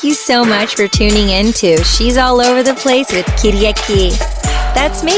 Thank you so much for tuning in to She's All Over the Place with Kiriaki. That's me.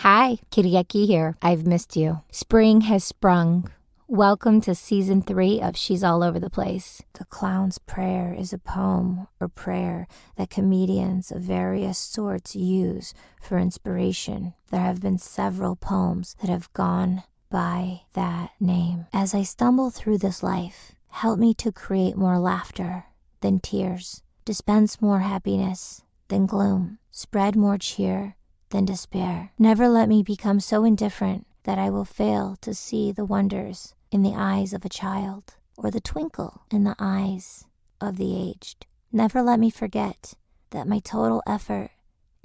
Hi, Kiriaki here. I've missed you. Spring has sprung. Welcome to Season 3 of She's All Over the Place. The Clown's Prayer is a poem or prayer that comedians of various sorts use for inspiration. There have been several poems that have gone by that name. As I stumble through this life, help me to create more laughter than tears, dispense more happiness than gloom, spread more cheer than despair. Never let me become so indifferent that I will fail to see the wonders in the eyes of a child or the twinkle in the eyes of the aged. Never let me forget that my total effort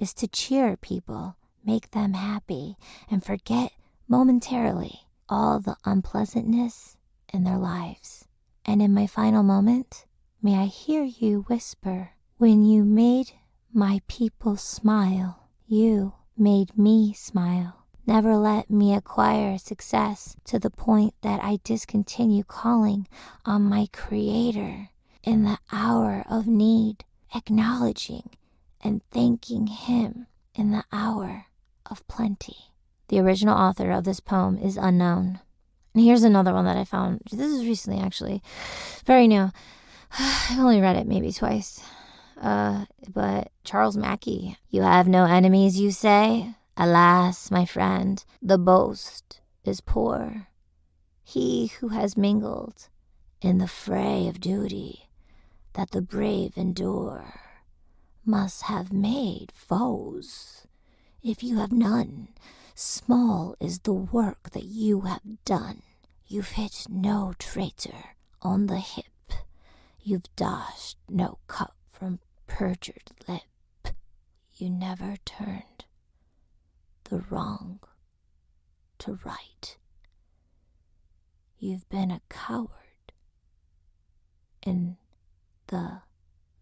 is to cheer people, make them happy, and forget momentarily all the unpleasantness in their lives. And in my final moment, may I hear you whisper, when you made my people smile, you made me smile. Never let me acquire success to the point that I discontinue calling on my Creator in the hour of need, acknowledging and thanking Him in the hour of plenty. The original author of this poem is unknown. And here's another one that I found. This is recently, actually. Very new. I've only read it maybe twice. But Charles Mackey. You have no enemies, you say? Alas, my friend, the boast is poor. He who has mingled in the fray of duty that the brave endure must have made foes. If you have none, small is the work that you have done. You've hit no traitor on the hip. You've dashed no cup from perjured lip. You never turned the wrong to right. You've been a coward in the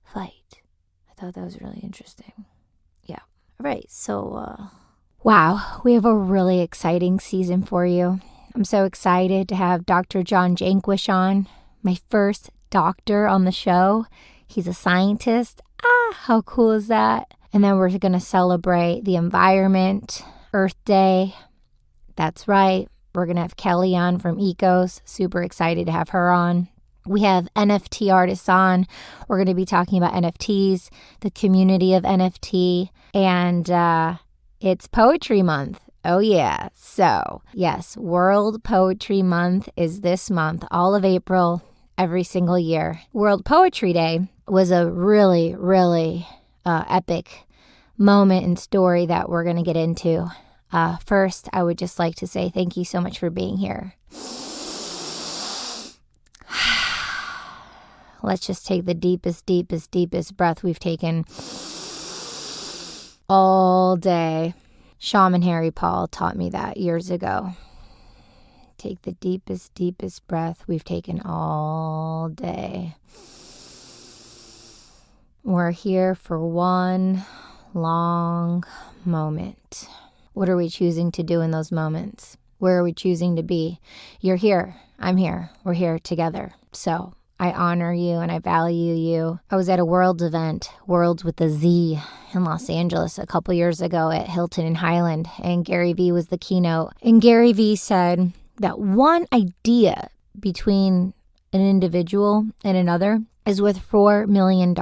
fight. I thought that was really interesting. Yeah. All right. So, wow, we have a really exciting season for you. I'm so excited to have Dr. John Jaquair on, my first doctor on the show. He's a scientist. How cool is that? And then we're going to celebrate the environment, Earth Day. That's right. We're going to have Kelly on from Ecos. Super excited to have her on. We have NFT artists on. We're going to be talking about NFTs, the community of NFT, and it's Poetry Month. Oh, yeah. So, yes, World Poetry Month is this month, all of April, every single year. World Poetry Day was a really, really epic moment and story that we're going to get into. First, I would just like to say thank you so much for being here. Let's just take the deepest breath we've taken all day. Shaman Harry Paul taught me that years ago. Take the deepest breath we've taken all day. We're here for one long moment. What are we choosing to do in those moments? Where are we choosing to be? You're here. I'm here. We're here together. So I honor you and I value you. I was at a Worlds event, Worlds with a Z, in Los Angeles a couple years ago at Hilton and Highland, and Gary Vee was the keynote. And Gary Vee said that one idea between an individual and another is worth $4 million.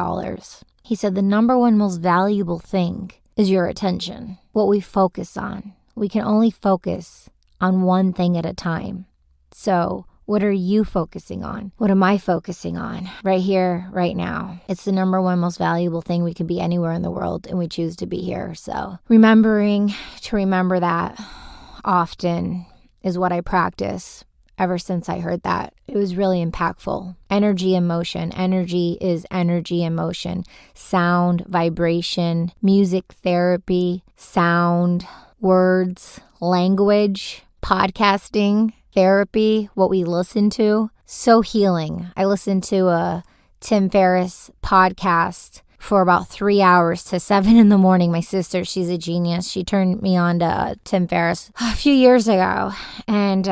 He said the number one most valuable thing is your attention, what we focus on. We can only focus on one thing at a time. So what are you focusing on? What am I focusing on right here, right now? It's the number one most valuable thing. We can be anywhere in the world and we choose to be here. So remembering to remember that often is what I practice ever since I heard that. It was really impactful. Energy and motion. Energy is energy and motion. Sound, vibration, music therapy, sound, words, language, podcasting, therapy, what we listen to. So healing. I listened to a Tim Ferriss podcast for about 3 hours to 7 in the morning. My sister, she's a genius. She turned me on to Tim Ferriss a few years ago. And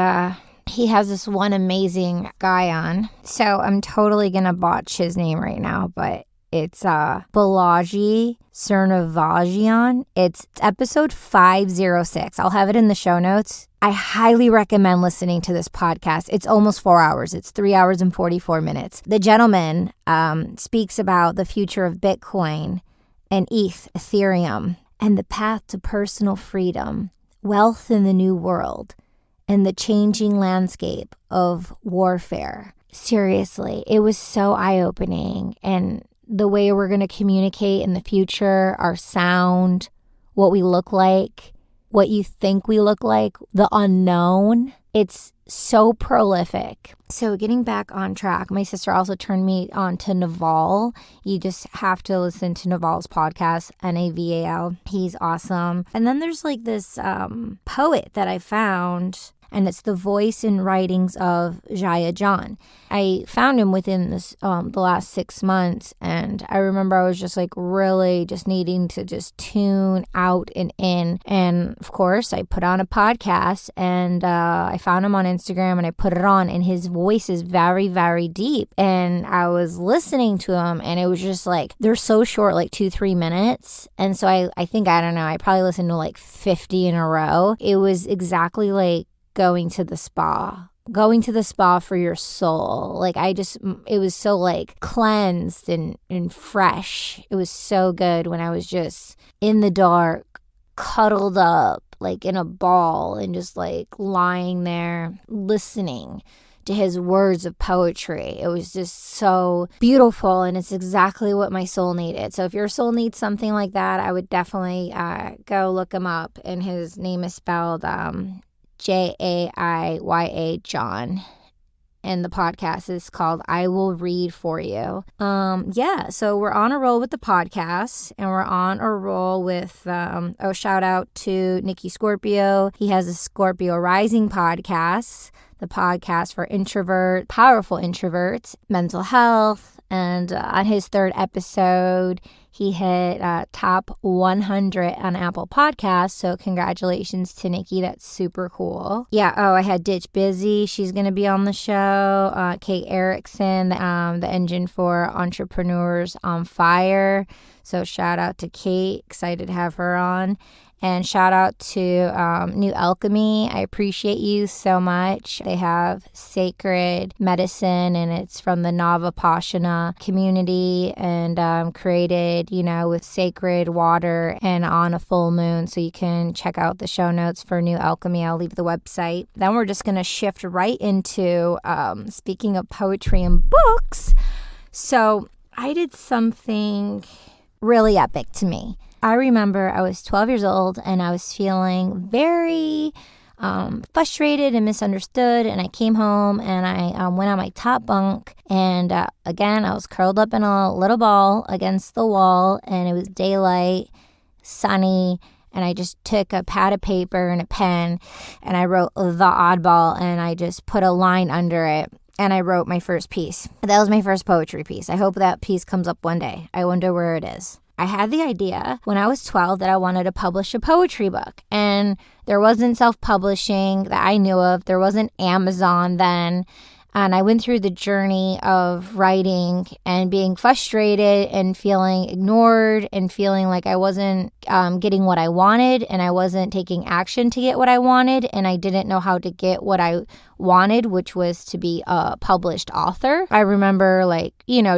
he has this one amazing guy on. So I'm totally going to botch his name right now, but it's Balaji Sernavajian. It's episode 506. I'll have it in the show notes. I highly recommend listening to this podcast. It's almost 4 hours. It's 3 hours and 44 minutes. The gentleman speaks about the future of Bitcoin and Ethereum, and the path to personal freedom, wealth in the new world, and the changing landscape of warfare. Seriously, it was so eye-opening. And the way we're going to communicate in the future, our sound, what we look like, what you think we look like, the unknown. It's so prolific. So getting back on track, my sister also turned me on to Naval. You just have to listen to Naval's podcast, Naval. He's awesome. And then there's like this poet that I found, and it's the voice and writings of Jaya John. I found him within this the last 6 months, and I remember I was just like really just needing to just tune out and in. And of course, I put on a podcast, and I found him on Instagram, and I put it on, and his voice is very, very deep. And I was listening to him, and it was just like, they're so short, like 2-3 minutes. And so I think, I don't know, I probably listened to like 50 in a row. It was exactly like going to the spa for your soul. Like it was so like cleansed and fresh. It was so good when I was just in the dark, cuddled up, like in a ball, and just like lying there listening to his words of poetry. It was just so beautiful, and it's exactly what my soul needed. So if your soul needs something like that, I would definitely go look him up. And his name is spelled Jaiya John, and the podcast is called I Will Read For You. So we're on a roll with the podcast, and we're on a roll with shout out to Nicky Scorpio. He has a Scorpio Rising podcast, the podcast for powerful introverts, mental health. And on his 3rd episode, he hit top 100 on Apple Podcasts. So congratulations to Nicky. That's super cool. Yeah. Oh, I had Ditch Busy. She's going to be on the show. Kate Erickson, the engine for Entrepreneurs on Fire. So shout out to Kate. Excited to have her on. And shout out to Anu Alchemy. I appreciate you so much. They have sacred medicine, and it's from the Navapashana community, and created, with sacred water and on a full moon. So you can check out the show notes for Anu Alchemy. I'll leave the website. Then we're just going to shift right into speaking of poetry and books. So I did something really epic to me. I remember I was 12 years old, and I was feeling very frustrated and misunderstood. And I came home, and I went on my top bunk. And again, I was curled up in a little ball against the wall, and it was daylight, sunny. And I just took a pad of paper and a pen, and I wrote The Oddball, and I just put a line under it. And I wrote my first piece. That was my first poetry piece. I hope that piece comes up one day. I wonder where it is. I had the idea when I was 12 that I wanted to publish a poetry book. And there wasn't self-publishing that I knew of. There wasn't Amazon then. And I went through the journey of writing and being frustrated and feeling ignored and feeling like I wasn't getting what I wanted, and I wasn't taking action to get what I wanted, and I didn't know how to get what I wanted, which was to be a published author. I remember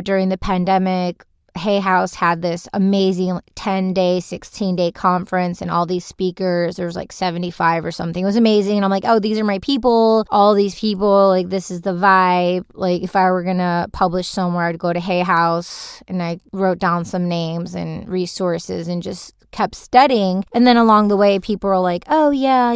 during the pandemic, Hay House had this amazing 10-day, 16-day conference, and all these speakers, there was like 75 or something. It was amazing. And I'm like, oh, these are my people. All these people, like, this is the vibe. Like, if I were going to publish somewhere, I'd go to Hay House. And I wrote down some names and resources and just kept studying. And then along the way, people were like, oh yeah,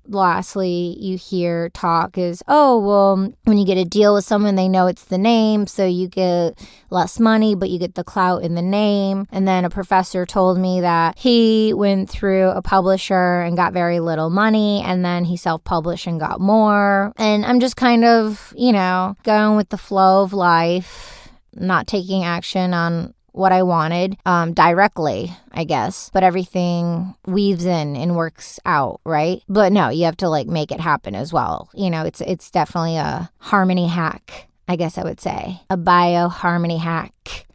lastly, you hear talk is, oh, well, when you get a deal with someone, they know it's the name, so you get less money, but you get the clout in the name. And then a professor told me that he went through a publisher and got very little money, and then he self-published and got more. And I'm just kind of, going with the flow of life, not taking action on what I wanted directly, I guess. But everything weaves in and works out, right? But no, you have to like make it happen as well. You know, it's definitely a harmony hack, I guess I would say. A bio harmony hack.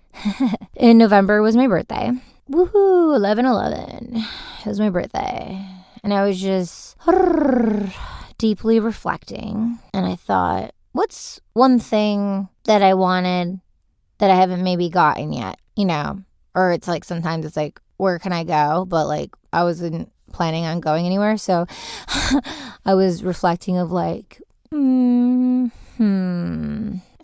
In November was my birthday. Woohoo, 11/11. It was my birthday. And I was just deeply reflecting. And I thought, what's one thing that I wanted that I haven't maybe gotten yet, you know? Or it's like sometimes it's like, where can I go? But like I wasn't planning on going anywhere. So I was reflecting of like,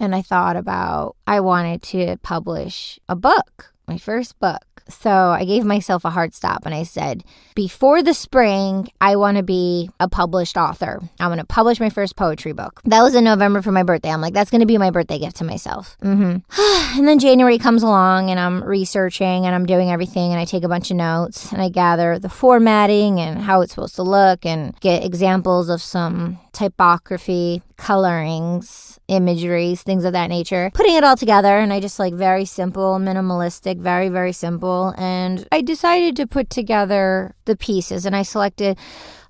And I thought about, I wanted to publish a book, my first book. So I gave myself a hard stop and I said, before the spring, I want to be a published author. I'm going to publish my first poetry book. That was in November for my birthday. I'm like, that's going to be my birthday gift to myself. And then January comes along and I'm researching and I'm doing everything and I take a bunch of notes and I gather the formatting and how it's supposed to look and get examples of some typography, colorings, imageries, things of that nature. Putting it all together and I just like very simple, minimalistic, very, very simple. And I decided to put together the pieces and I selected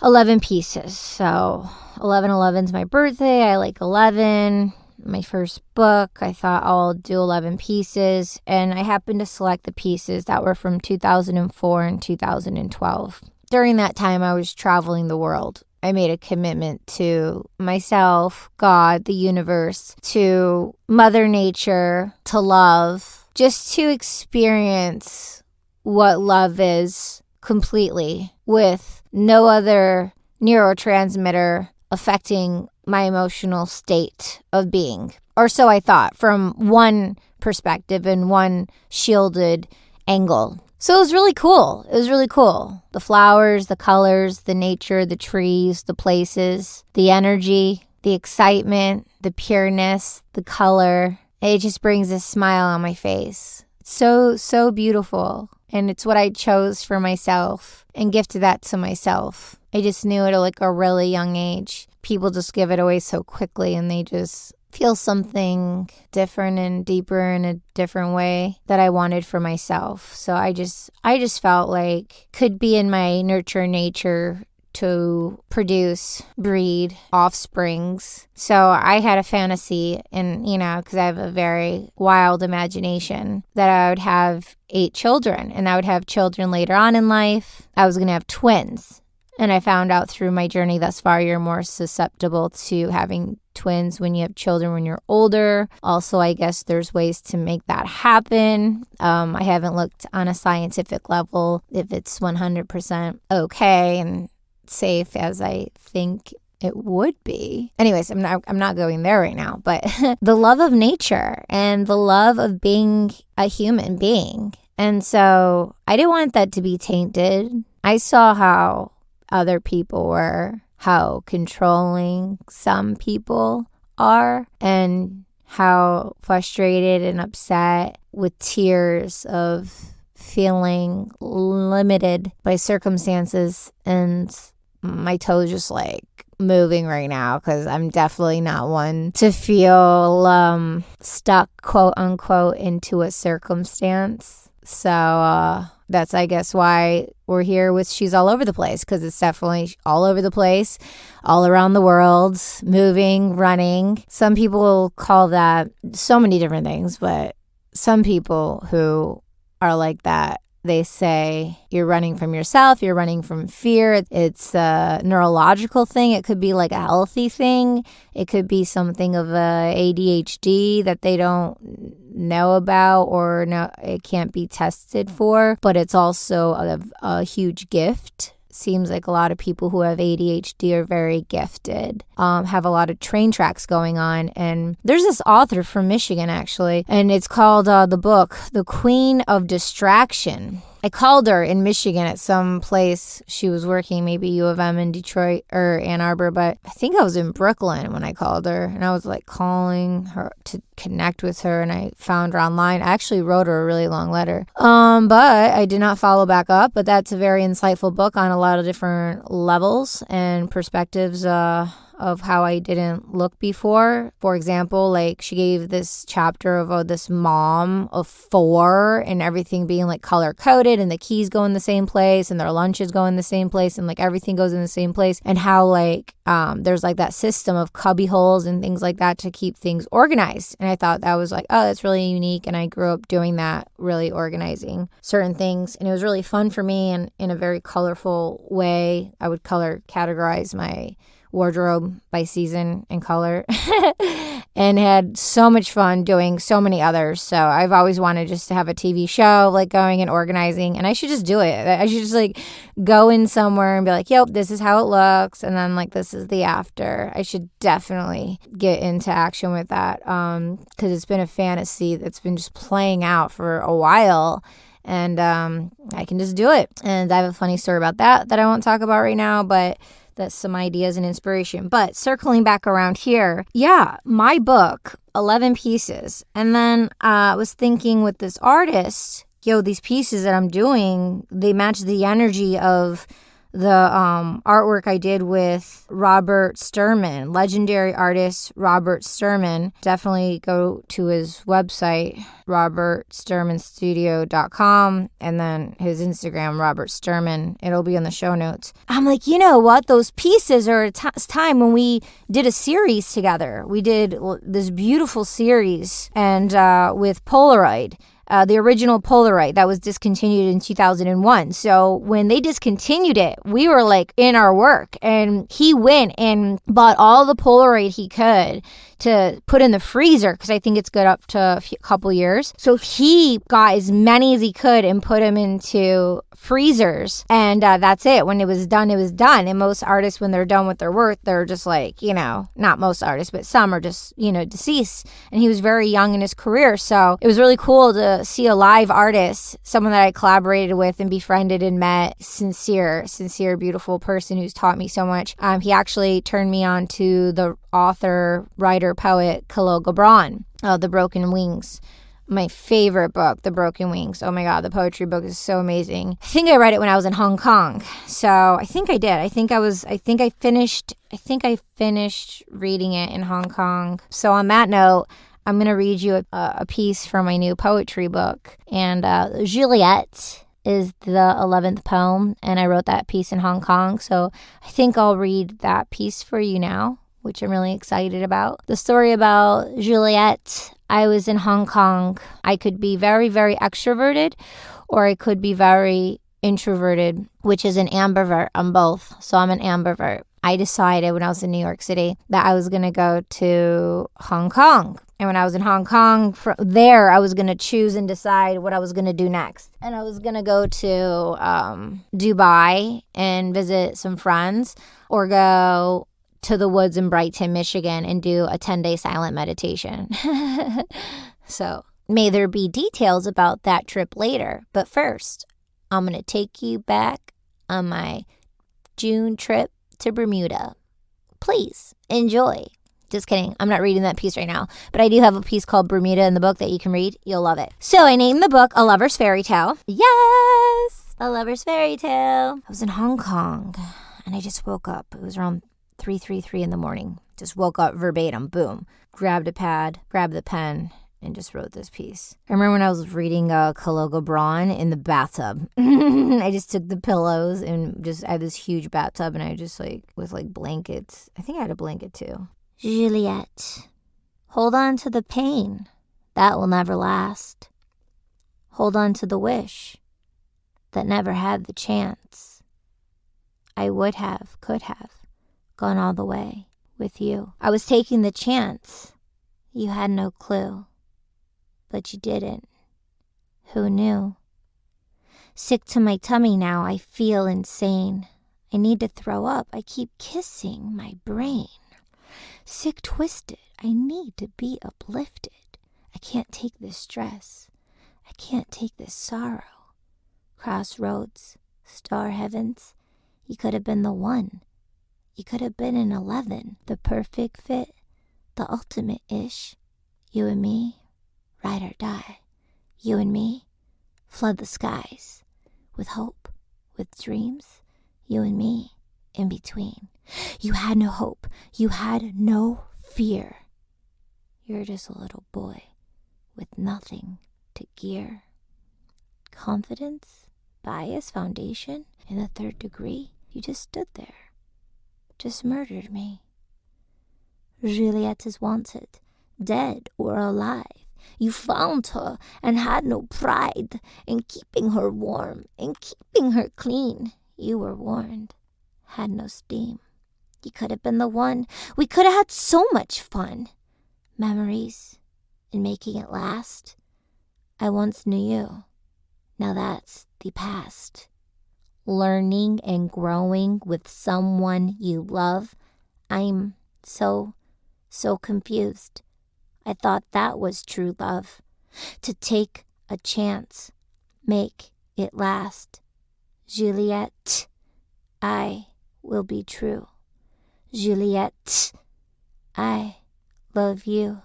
11 pieces. So 11/11 is my birthday. I like 11. My first book, I thought I'll do 11 pieces. And I happened to select the pieces that were from 2004 and 2012. During that time, I was traveling the world. I made a commitment to myself, God, the universe, to Mother Nature, to love, just to experience what love is completely with no other neurotransmitter affecting my emotional state of being. Or so I thought, from one perspective and one shielded angle. So it was really cool. It was really cool. The flowers, the colors, the nature, the trees, the places, the energy, the excitement, the pureness, the color. It just brings a smile on my face. So, so beautiful. And it's what I chose for myself and gifted that to myself. I just knew it at like a really young age. People just give it away so quickly and they just feel something different and deeper in a different way that I wanted for myself. So I just felt like could be in my nurture nature to produce, breed offsprings. So I had a fantasy and, because I have a very wild imagination that I would have 8 children and I would have children later on in life. I was going to have twins. And I found out through my journey thus far, you're more susceptible to having twins when you have children when you're older. Also, I guess there's ways to make that happen. I haven't looked on a scientific level if it's 100% okay and safe as I think it would be. Anyways, I'm not going there right now, but the love of nature and the love of being a human being. And so I didn't want that to be tainted. I saw how other people were, how controlling some people are, and how frustrated and upset with tears of feeling limited by circumstances. And my toes just like moving right now because I'm definitely not one to feel stuck, quote unquote, into a circumstance. So that's, I guess, why we're here with She's All Over the Place, because it's definitely all over the place, all around the world, moving, running. Some people call that so many different things, but some people who are like that, they say you're running from yourself, you're running from fear. It's a neurological thing. It could be like a healthy thing. It could be something of a ADHD that they don't know about or no, it can't be tested for. But it's also a huge gift. Seems like a lot of people who have ADHD are very gifted, have a lot of train tracks going on. And there's this author from Michigan, actually, and it's called the book, The Queen of Distraction. I called her in Michigan at some place she was working, maybe U of M in Detroit or Ann Arbor, but I think I was in Brooklyn when I called her, and I was like calling her to connect with her, and I found her online. I actually wrote her a really long letter. But I did not follow back up. But that's a very insightful book on a lot of different levels and perspectives of how I didn't look before. For example, like she gave this chapter of this mom of 4 and everything being like color coded and the keys go in the same place and their lunches go in the same place and like everything goes in the same place, and how like there's like that system of cubby holes and things like that to keep things organized. And I thought that was like, oh, that's really unique. And I grew up doing that, really organizing certain things. And it was really fun for me, and in a very colorful way. I would color categorize my wardrobe by season and color and had so much fun doing so many others. So I've always wanted just to have a TV show like going and organizing, and I should just do it. I should just like go in somewhere and be like, yep, this is how it looks, and then like this is the after. I should definitely get into action with that because it's been a fantasy that's been just playing out for a while. And I can just do it. And I have a funny story about that I won't talk about right now, but that's some ideas and inspiration. But circling back around here, yeah, my book, 11 pieces. And then I was thinking with this artist, these pieces that I'm doing, they match the energy of the artwork I did with Robert Sturman, legendary artist Robert Sturman. Definitely go to his website, robertsturmanstudio.com, and then his Instagram, Robert Sturman. It'll be in the show notes. I'm like, you know what? Those pieces are a time when we did a series together. We did this beautiful series and with Polaroid. The original Polaroid that was discontinued in 2001. So when they discontinued it, we were like in our work, and he went and bought all the Polaroid he could to put in the freezer because I think it's good up to a couple years. So he got as many as he could and put them into freezers, and that's it. When it was done, it was done. And most artists, when they're done with their work, they're just like, not most artists, but some are just, deceased. And he was very young in his career. So it was really cool to see a live artist, someone that I collaborated with and befriended and met, sincere, beautiful person who's taught me so much. He actually turned me on to the author, writer, poet, Khalil Gibran, The Broken Wings. My favorite book, The Broken Wings. Oh my God, the poetry book is so amazing. I think I read it when I was in Hong Kong. So I think I did. I think I finished reading it in Hong Kong. So on that note, I'm going to read you a piece from my new poetry book. And Gillette is the 11th poem, and I wrote that piece in Hong Kong. So I think I'll read that piece for you now, which I'm really excited about. The story about Juliet. I was in Hong Kong. I could be very, very extroverted, or I could be very introverted, which is an ambivert. I'm both. So I'm an ambivert. I decided when I was in New York City that I was going to go to Hong Kong. And when I was in Hong Kong, from there, I was going to choose and decide what I was going to do next. And I was going to go to Dubai and visit some friends, or go to the woods in Brighton, Michigan, and do a 10-day silent meditation. So may there be details about that trip later. But first, I'm going to take you back on my June trip to Bermuda. Please enjoy. Just kidding. I'm not reading that piece right now. But I do have a piece called Bermuda in the book that you can read. You'll love it. So I named the book A Lover's Fairytale. Yes! A Lover's Fairytale. I was in Hong Kong, and I just woke up. It was around 3:33 in the morning. Just woke up verbatim. Boom. Grabbed a pad, grabbed the pen, and just wrote this piece. I remember when I was reading Khalil Gibran in the bathtub. I just took the pillows and I had this huge bathtub, and I just with blankets. I think I had a blanket too. Juliet, hold on to the pain. That will never last. Hold on to the wish that never had the chance. I would have, could have, gone all the way with you. I was taking the chance. You had no clue. But you didn't. Who knew? Sick to my tummy now, I feel insane. I need to throw up. I keep kissing my brain. Sick twisted, I need to be uplifted. I can't take this stress. I can't take this sorrow. Crossroads, star heavens, you could have been the one. You could have been an 11, the perfect fit, the ultimate ish. You and me, ride or die. You and me, flood the skies. With hope, with dreams. You and me, in between. You had no hope. You had no fear. You're just a little boy with nothing to gear. Confidence, bias, foundation, in the 3rd degree. You just stood there. Just murdered me. Juliette is wanted, dead or alive. You found her and had no pride in keeping her warm, in keeping her clean. You were warned, had no steam. You could have been the one. We could have had so much fun. Memories, and making it last. I once knew you. Now that's the past. Learning and growing with someone you love. I'm so confused. I thought that was true love. To take a chance, make it last. Juliette, I will be true. Juliette, I love you.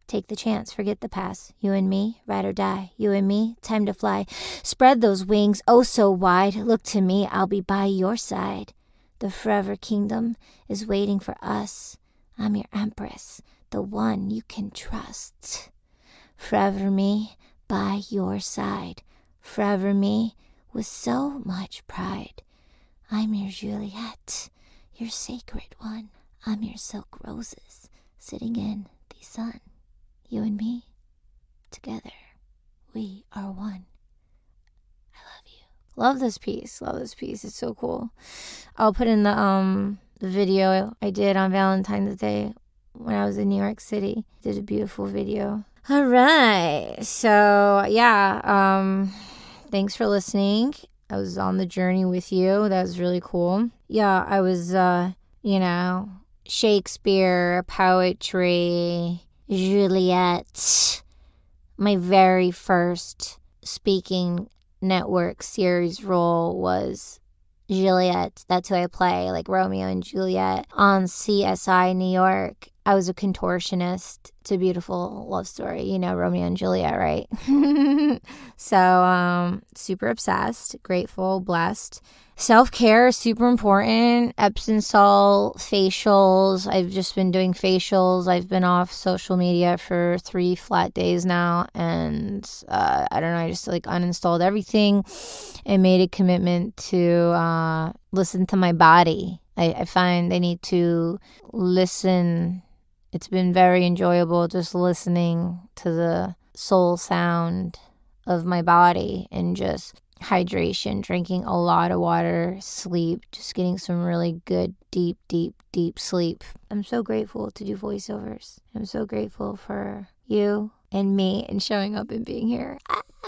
Take the chance, forget the past. You and me, ride or die. You and me, time to fly. Spread those wings, oh so wide. Look to me, I'll be by your side. The forever kingdom is waiting for us. I'm your empress, the one you can trust. Forever me, by your side. Forever me, with so much pride. I'm your Juliette, your sacred one. I'm your silk roses, sitting in the sun. You and me, together, we are one. I love you. Love this piece. Love this piece. It's so cool. I'll put in the video I did on Valentine's Day when I was in New York City. Did a beautiful video. All right. So, yeah. Thanks for listening. I was on the journey with you. That was really cool. Yeah, I was, Shakespeare, poetry, Juliette. My very first speaking network series role was Juliette. That's who I play, like Romeo and Juliet on CSI New York. I was a contortionist. It's a beautiful love story. You know Romeo and Juliet, right? So, super obsessed, grateful, blessed. Self-care is super important. Epsom salt, facials. I've just been doing facials. I've been off social media for 3 flat days now. And I don't know, I just uninstalled everything and made a commitment to listen to my body. I find I need to listen. It's been very enjoyable just listening to the soul sound of my body and just hydration, drinking a lot of water, sleep, just getting some really good, deep sleep. I'm so grateful to do voiceovers. I'm so grateful for you and me and showing up and being here.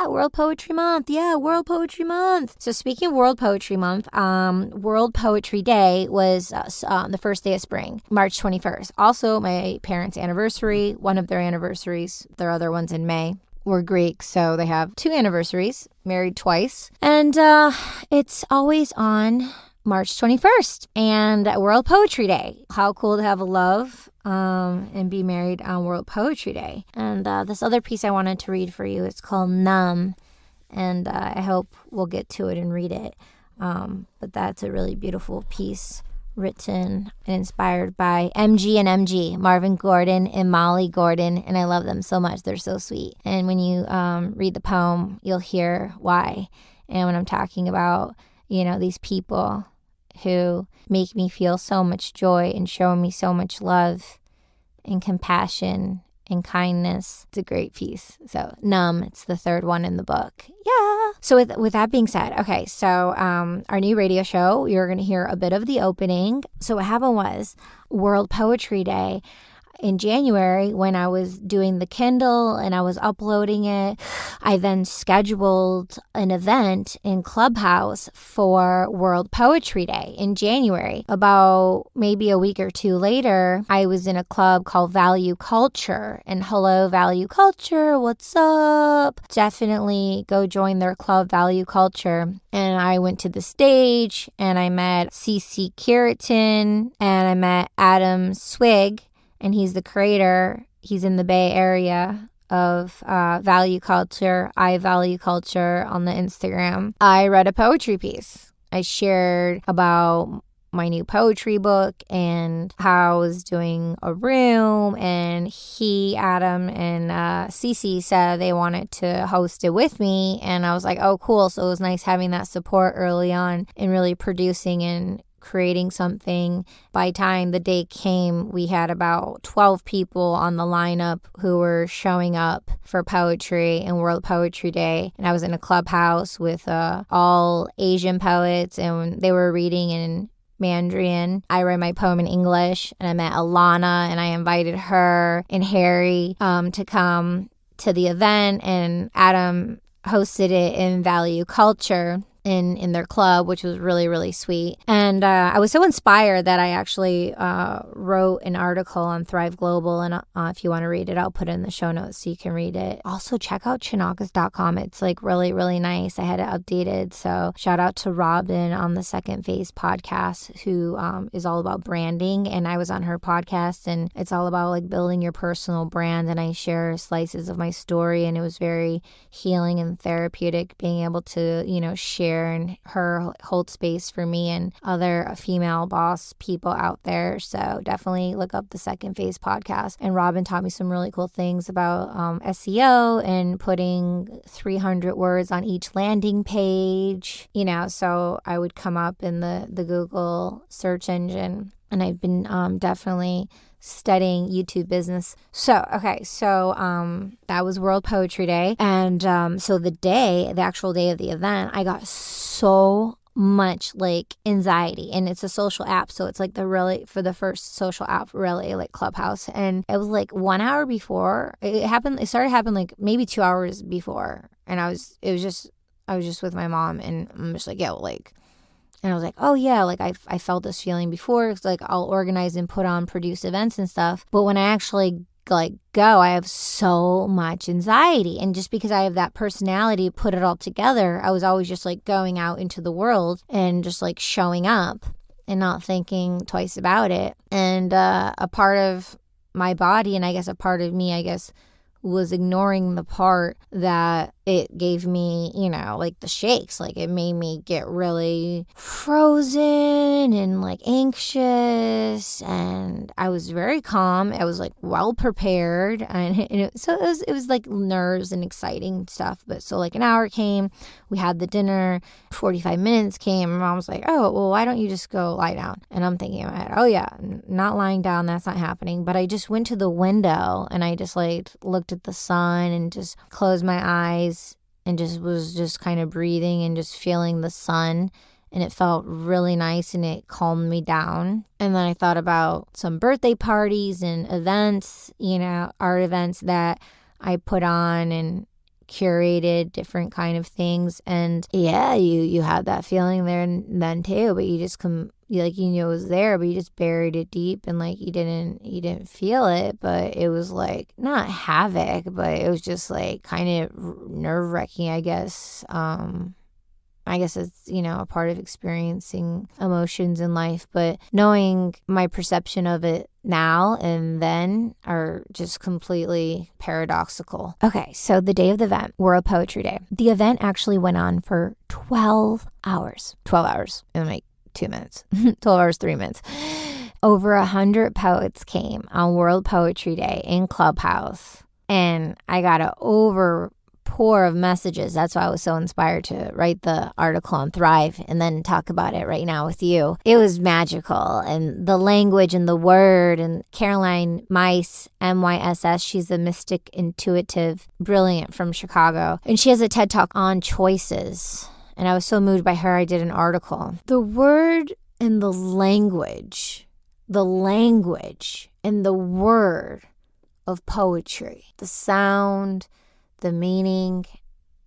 World Poetry Month. Yeah, World Poetry Month. So speaking of World Poetry Month, World Poetry Day was the first day of spring, March 21st. Also my parents' anniversary, one of their anniversaries, their other one's in May. We're Greek, so they have 2 anniversaries, married twice. And it's always on March 21st and World Poetry Day. How cool to have a love and be married on World Poetry Day. And this other piece I wanted to read for you, it's called Numb. And I hope we'll get to it and read it. But that's a really beautiful piece written and inspired by MG, Marvin Gordon and Molly Gordon. And I love them so much. They're so sweet. And when you read the poem, you'll hear why. And when I'm talking about, these people who make me feel so much joy and show me so much love and compassion and kindness. It's a great piece. So Numb, it's the 3rd one in the book. Yeah. So with that being said, okay, so our new radio show, you're going to hear a bit of the opening. So what happened was World Poetry Day in January, when I was doing the Kindle and I was uploading it, I then scheduled an event in Clubhouse for World Poetry Day in January. About maybe a week or 2 later, I was in a club called Value Culture. And hello, Value Culture, what's up? Definitely go join their club, Value Culture. And I went to the stage and I met CC Keratin and I met Adam Swig. And he's the creator. he's in the Bay Area of value culture. I value culture on the Instagram. I read a poetry piece. I shared about my new poetry book and how I was doing a room, and Adam and Cece said they wanted to host it with me, and I was like, oh cool. So it was nice having that support early on and really producing and creating something. By the time the day came, we had about 12 people on the lineup who were showing up for poetry and World Poetry Day. And I was in a clubhouse with all Asian poets, and they were reading in Mandarin. I read my poem in English, and I met Alana, and I invited her and Harry to come to the event, and Adam hosted it in Value Culture in their club, which was really, really sweet. And I was so inspired that I actually wrote an article on Thrive Global, and if you want to read it, I'll put it in the show notes so you can read it. Also, check out Chonacas.com. It's like really, really nice. I had it updated. So shout out to Robin on the Second Phase podcast, who is all about branding. And I was on her podcast, and it's all about like building your personal brand. And I share slices of my story, and it was very healing and therapeutic being able to, share and her hold space for me and other female boss people out there. So definitely look up the Second Phase podcast. And Robin taught me some really cool things about SEO and putting 300 words on each landing page, so I would come up in the Google search engine. And I've been definitely studying YouTube business. So that was World Poetry Day. And so the actual day of the event, I got so much like anxiety, and it's a social app, so it's like for the first social app, really, like Clubhouse. And it was like 1 hour before it started happening, like maybe 2 hours before, and I was just with my mom, and I'm just like, and I was like, oh yeah, like I felt this feeling before. It's like I'll organize and produce events and stuff. But when I actually go, I have so much anxiety. And just because I have that personality, put it all together, I was always just like going out into the world and just like showing up and not thinking twice about it. And a part of my body, and I guess a part of me, was ignoring the part that it gave me, like the shakes. Like it made me get really frozen and like anxious, and I was very calm. I was like well prepared, and it was like nerves and exciting stuff. But so like an hour came, we had the dinner, 45 minutes came, and Mom was like, oh, well, why don't you just go lie down? And I'm thinking in my head, oh yeah, not lying down, that's not happening. But I just went to the window, and I just like looked at the sun and just closed my eyes and just was just kind of breathing and just feeling the sun, and it felt really nice and it calmed me down. And then I thought about some birthday parties and events, art events that I put on and curated different kind of things. And yeah, you had that feeling there and then too, but you just it was there, but you just buried it deep, and like you didn't feel it. But it was like not havoc, but it was just like kind of nerve-wracking, I guess. I guess it's, a part of experiencing emotions in life, but knowing my perception of it now and then are just completely paradoxical. Okay, so the day of the event, World Poetry Day. The event actually went on for 12 hours. 12 hours in like 2 minutes. 12 hours, 3 minutes. Over 100 poets came on World Poetry Day in Clubhouse, and I got an overpour of messages. That's why I was so inspired to write the article on Thrive and then talk about it right now with you. It was magical, and the language and the word, and Caroline Myss, MYSS, she's a mystic intuitive, brilliant from Chicago, and she has a TED Talk on choices. And I was so moved by her, I did an article. The word and the language and the word of poetry, the sound, the meaning.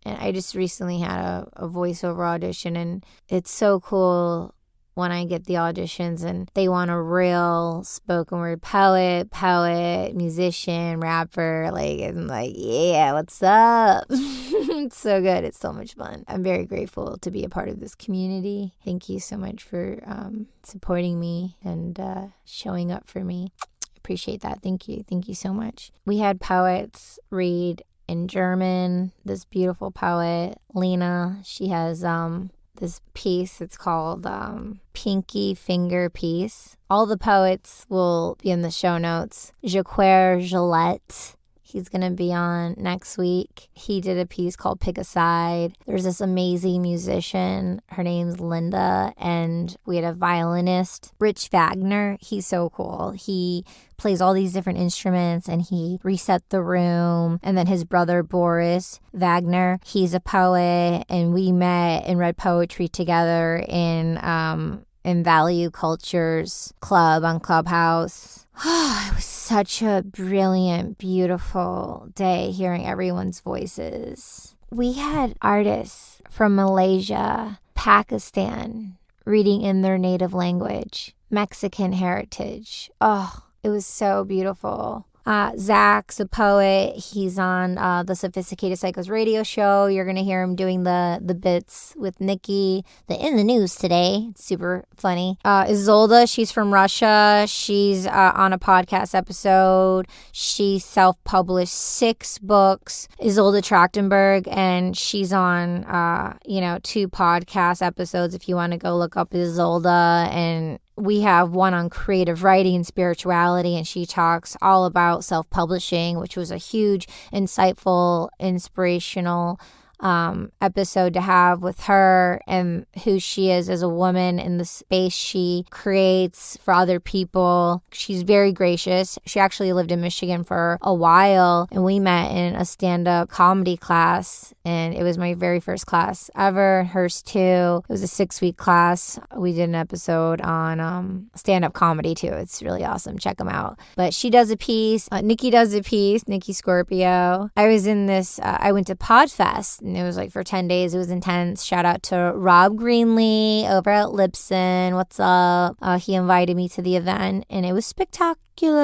And I just recently had a voiceover audition, and it's so cool when I get the auditions and they want a real spoken word poet, musician, rapper. Like, I'm like, yeah, what's up? It's so good. It's so much fun. I'm very grateful to be a part of this community. Thank you so much for supporting me and showing up for me. Appreciate that. Thank you. Thank you so much. We had poets read in German. This beautiful poet, Lena, she has this piece. It's called Pinky Finger Piece. All the poets will be in the show notes. Jaquair, Gillette, he's going to be on next week. He did a piece called Pick a Side. There's this amazing musician. Her name's Linda. And we had a violinist, Rich Wagner. He's so cool. He plays all these different instruments and he reset the room. And then his brother, Boris Wagner, he's a poet. And we met and read poetry together in Value Cultures Club on Clubhouse. It was such a brilliant, beautiful day hearing everyone's voices. We had artists from Malaysia, Pakistan, reading in their native language, Mexican heritage. Oh, it was so beautiful. Zach's a poet. He's on the Sophisticated Psychos radio show. You're going to hear him doing the bits with Nicky. The In the News today. It's super funny. Izolda, she's from Russia. She's on a podcast episode. She self-published 6 books. Izolda Trachtenberg, and she's on 2 podcast episodes if you want to go look up Izolda. And we have one on creative writing and spirituality, and she talks all about self-publishing, which was a huge, insightful, inspirational episode to have with her and who she is as a woman in the space she creates for other people. She's very gracious. She actually lived in Michigan for a while, and we met in a stand-up comedy class, and it was my very first class ever. Hers too. It was a 6-week class. We did an episode on stand-up comedy too. It's really awesome. Check them out. But she does a piece. Nicky does a piece. Nicky Scorpio. I was in this. I went to Podfest. And it was like for 10 days. It was intense. Shout out to Rob Greenlee over at Lipson. What's up? He invited me to the event and it was spectacular.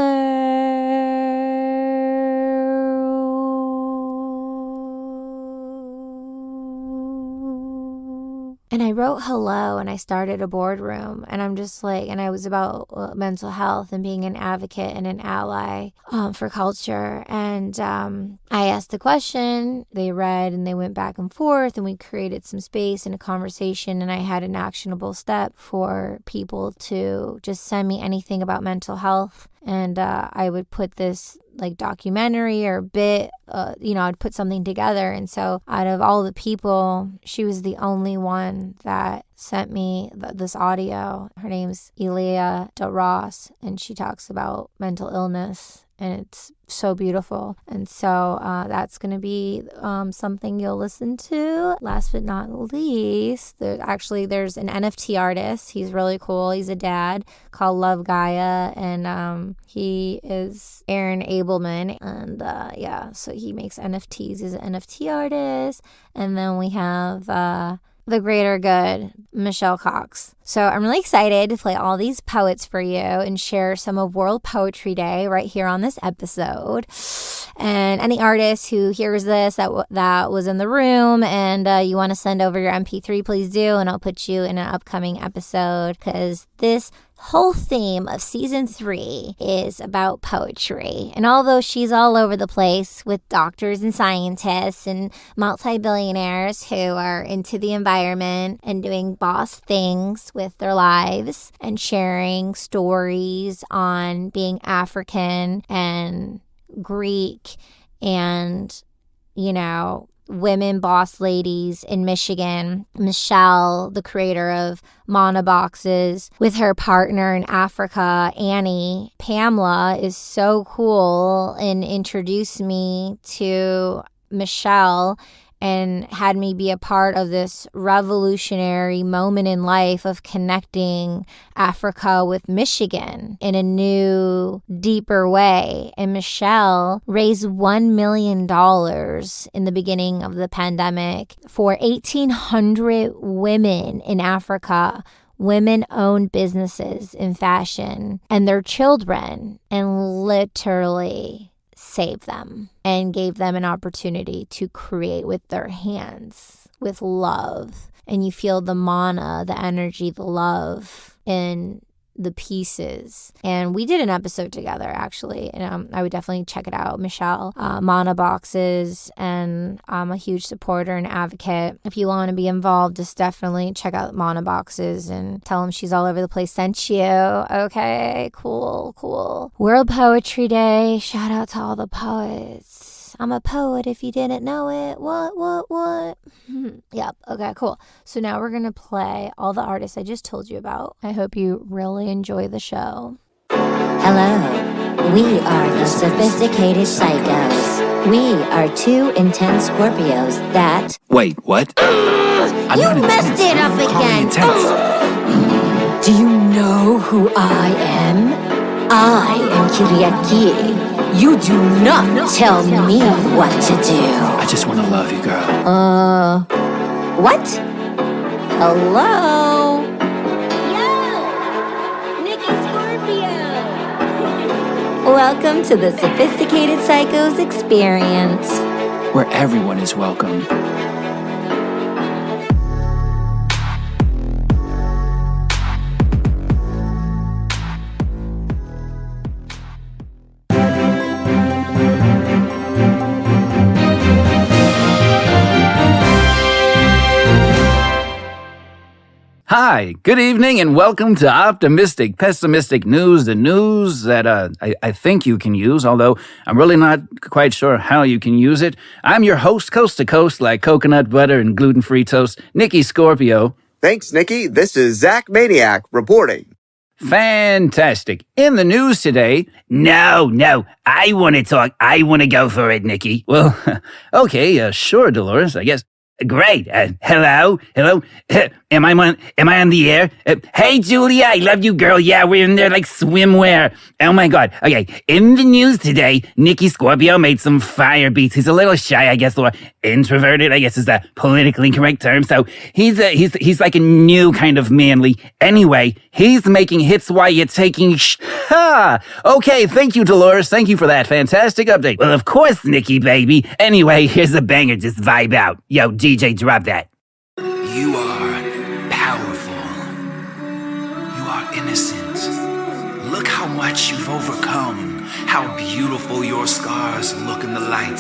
And I wrote hello and I started a boardroom and I'm just like, and I was about mental health and being an advocate and an ally for culture. And I asked the question, they read and they went back and forth and we created some space and a conversation, and I had an actionable step for people to just send me anything about mental health. And I would put this like documentary or bit, I'd put something together. And so out of all the people, she was the only one that sent me this audio. Her name's Elia DaRos, and she talks about mental illness. And it's so beautiful. And so that's going to be something you'll listen to. Last but not least, there's an NFT artist. He's really cool. He's a dad called Beletckaia. And he is Aaron Ableman. And so he makes NFTs. He's an NFT artist. And then we have the greater good, Michelle Cox. So I'm really excited to play all these poets for you and share some of World Poetry Day right here on this episode. And any artist who hears this that was in the room and you want to send over your MP3, please do, and I'll put you in an upcoming episode, because this whole theme of season 3 is about poetry. And although she's all over the place with doctors and scientists and multi-billionaires who are into the environment and doing boss things with their lives and sharing stories on being African and Greek and, women boss ladies in Michigan. Michelle, the creator of Mana Boxes, with her partner in Africa, Annie, Pamela, is so cool and introduced me to Michelle and had me be a part of this revolutionary moment in life of connecting Africa with Michigan in a new, deeper way. And Michelle raised $1 million in the beginning of the pandemic for 1,800 women in Africa, women-owned businesses in fashion, and their children, and literally saved them and gave them an opportunity to create with their hands, with love. And you feel the mana, the energy, the love in the pieces. And we did an episode together, actually, and I would definitely check it out. Michelle, Mana Boxes, and I'm a huge supporter and advocate. If you want to be involved, just definitely check out Mana Boxes and tell them She's All Over the Place sent you. Okay, cool. World Poetry Day. Shout out to all the poets. I'm a poet if you didn't know it. What? Yep. Okay, cool. So now we're going to play all the artists I just told you about. I hope you really enjoy the show. Hello. We are the Sophisticated Psychos. We are two intense Scorpios that... Wait, what? You messed it up again. Do you know who I am? I am Kiriaki. You do not tell me what to do. I just want to love you, girl. What? Hello? Yo! Nicky Scorpio! Welcome to the Sophisticated Psychos experience. Where everyone is welcome. Hi, good evening, and welcome to Optimistic Pessimistic News, the news that I think you can use, although I'm really not quite sure how you can use it. I'm your host, coast to coast, like coconut butter and gluten-free toast, Nicky Scorpio. Thanks, Nicky. This is Zach Maniac reporting. Fantastic. In the news today... No, I want to talk. I want to go for it, Nicky. Well, okay, sure, Dolores, I guess. Great. Hello. Am I on the air? Hey, Julia, I love you, girl. Yeah, we're in there like swimwear. Oh my God. Okay. In the news today, Nicky Scorpio made some fire beats. He's a little shy, I guess, or introverted, I guess is the politically correct term. So he's like a new kind of manly. Anyway, he's making hits while you're taking Okay. Thank you, Dolores. Thank you for that fantastic update. Well, of course, Nicky, baby. Anyway, here's a banger. Just vibe out. Yo, DJ, drop that. You are powerful. You are innocent. Look how much you've overcome. How beautiful your scars look in the light.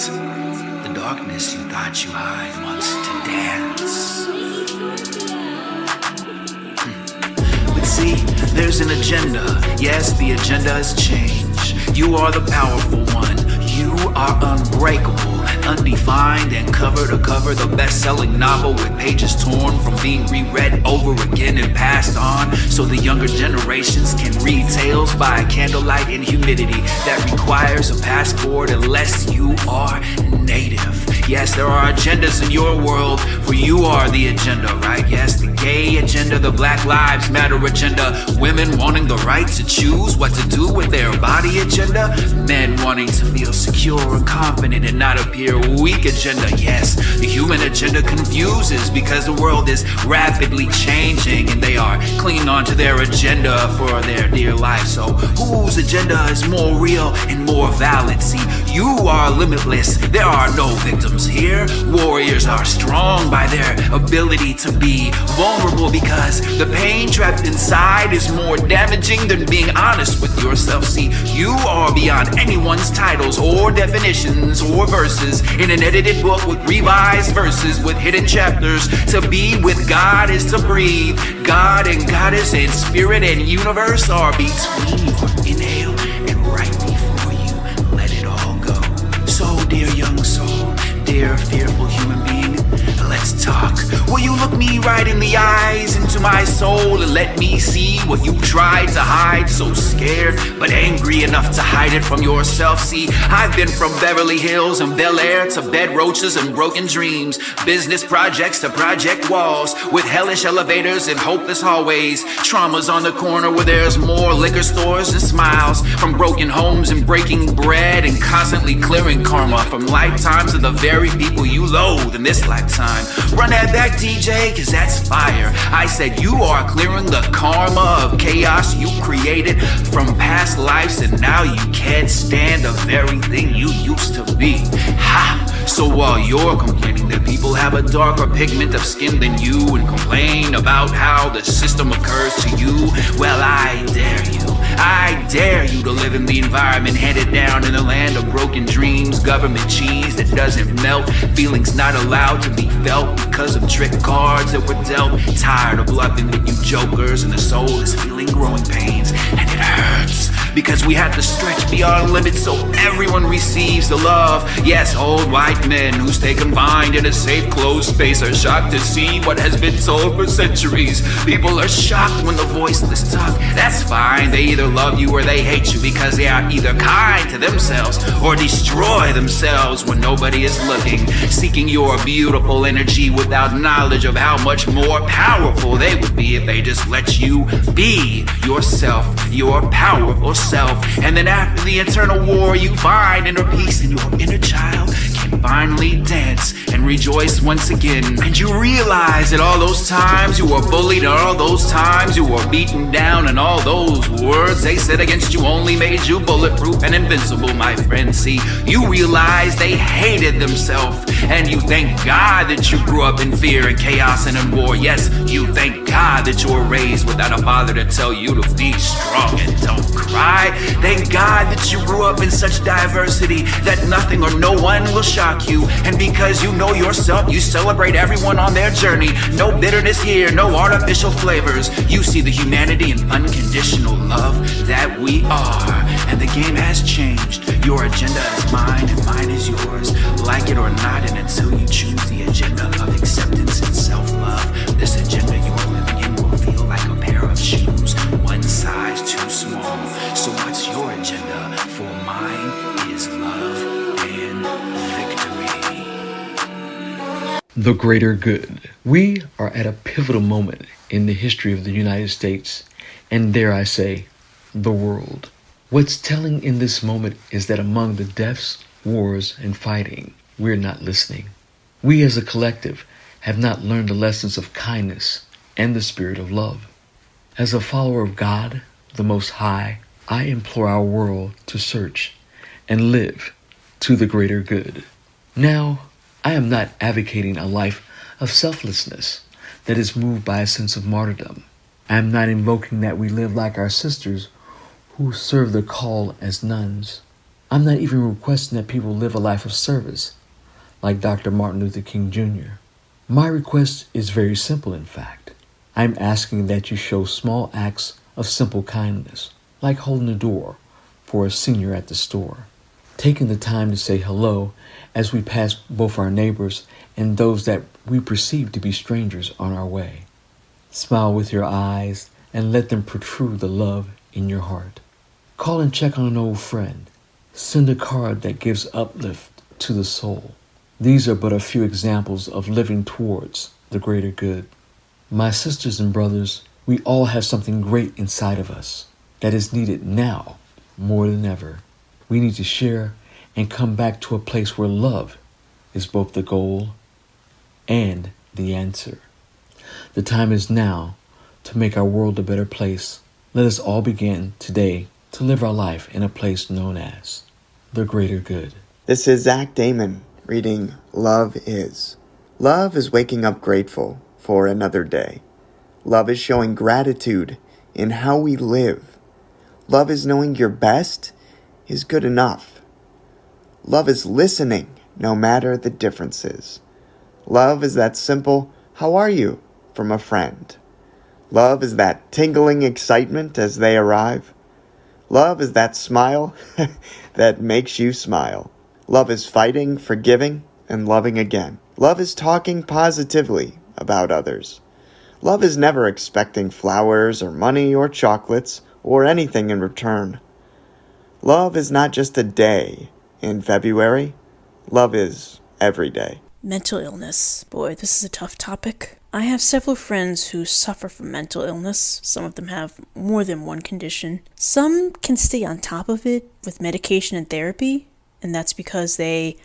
The darkness you thought you hide wants to dance. But see, there's an agenda. Yes, the agenda is change. You are the powerful one. You are unbreakable, undefined, and cover to cover the best-selling novel with pages torn from being reread over again and passed on so the younger generations can read tales by candlelight in humidity that requires a passport unless you are native. Yes, there are agendas in your world, for you are the agenda, right? Yes, the gay agenda, the Black Lives Matter agenda, women wanting the right to choose what to do with their body agenda, men wanting to feel secure and confident and not appear weak agenda. Yes, the human agenda confuses because the world is rapidly changing and they are clinging on to their agenda for their dear life. So whose agenda is more real and more valid? See, you are limitless. There are no victims here. Warriors are strong by their ability to be vulnerable because the pain trapped inside is more damaging than being honest with yourself. See, you are beyond anyone's titles or definitions or verses in an edited book with revised verses with hidden chapters. To be with God is to breathe. God and goddess and spirit and universe are between your inhale and right before you let it all go. So dear young soul, dear fearful human being, let's talk. Will you look me right in the eyes, into my soul, and let me see what you tried to hide? So scared, but angry enough to hide it from yourself. See, I've been from Beverly Hills and Bel Air to bed roaches and broken dreams, business projects to project walls with hellish elevators and hopeless hallways, traumas on the corner where there's more liquor stores and smiles, from broken homes and breaking bread and constantly clearing karma from lifetimes of the very people you loathe in this lifetime. Run that back, DJ, cause that's fire. I said you are clearing the karma of chaos you created from past lives, and now you can't stand the very thing you used to be. Ha! So while you're complaining that people have a darker pigment of skin than you and complain about how the system occurs to you, well, I dare you to live in the environment handed down in the land of broken dreams, government cheese that doesn't melt, feelings not allowed to be felt because of trick cards that were dealt. Tired of bluffing with you jokers, and the soul is feeling growing pains, and it hurts because we have to stretch beyond limits so everyone receives the love. Yes, old white men who stay confined in a safe closed space are shocked to see what has been told for centuries. People are shocked when the voiceless talk. That's fine, they either love you or they hate you because they are either kind to themselves or destroy themselves when nobody is looking, seeking your beautiful energy without knowledge of how much more powerful they would be if they just let you be yourself, your powerful self. And then after the eternal war, you find inner peace and your inner child can finally dance and rejoice once again. And you realize that all those times you were bullied, and all those times you were beaten down, and all those words they said against you only made you bulletproof and invincible, my friend. See, you realize they hated themselves, and you thank God that you grew up in fear and chaos and in war. Yes, you thank God that you were raised without a father to tell you to be strong and don't cry. Thank God that you grew up in such diversity that nothing or no one will shock you. And because you know yourself, you celebrate everyone on their journey. No bitterness here, no artificial flavors. You see the humanity and unconditional love that we are. And the game has changed. Your agenda is mine and mine is yours. Like it or not, and until you choose the agenda of acceptance and self-love, this agenda you are living in will feel like a pair of shoes, one size too small. So what's your agenda? For mine is love and victory. The greater good. We are at a pivotal moment in the history of the United States, and dare I say, the world. What's telling in this moment is that among the deaths, wars, and fighting, we're not listening. We as a collective have not learned the lessons of kindness and the spirit of love. As a follower of God, the Most High, I implore our world to search and live to the greater good. Now, I am not advocating a life of selflessness that is moved by a sense of martyrdom. I am not invoking that we live like our sisters who serve the call as nuns. I'm not even requesting that people live a life of service, like Dr. Martin Luther King Jr. My request is very simple, in fact. I'm asking that you show small acts of simple kindness, like holding the door for a senior at the store, taking the time to say hello as we pass both our neighbors and those that we perceive to be strangers on our way. Smile with your eyes and let them protrude the love in your heart. Call and check on an old friend. Send a card that gives uplift to the soul. These are but a few examples of living towards the greater good. My sisters and brothers, we all have something great inside of us that is needed now more than ever. We need to share and come back to a place where love is both the goal and the answer. The time is now to make our world a better place. Let us all begin today to live our life in a place known as the greater good. This is Damon reading Love Is. Love is waking up grateful for another day. Love is showing gratitude in how we live. Love is knowing your best is good enough. Love is listening no matter the differences. Love is that simple, "How are you?" from a friend. Love is that tingling excitement as they arrive. Love is that smile that makes you smile. Love is fighting, forgiving, and loving again. Love is talking positively about others. Love is never expecting flowers or money or chocolates or anything in return. Love is not just a day in February. Love is every day. Mental illness. Boy, this is a tough topic. I have several friends who suffer from mental illness. Some of them have more than one condition. Some can stay on top of it with medication and therapy, and that's because they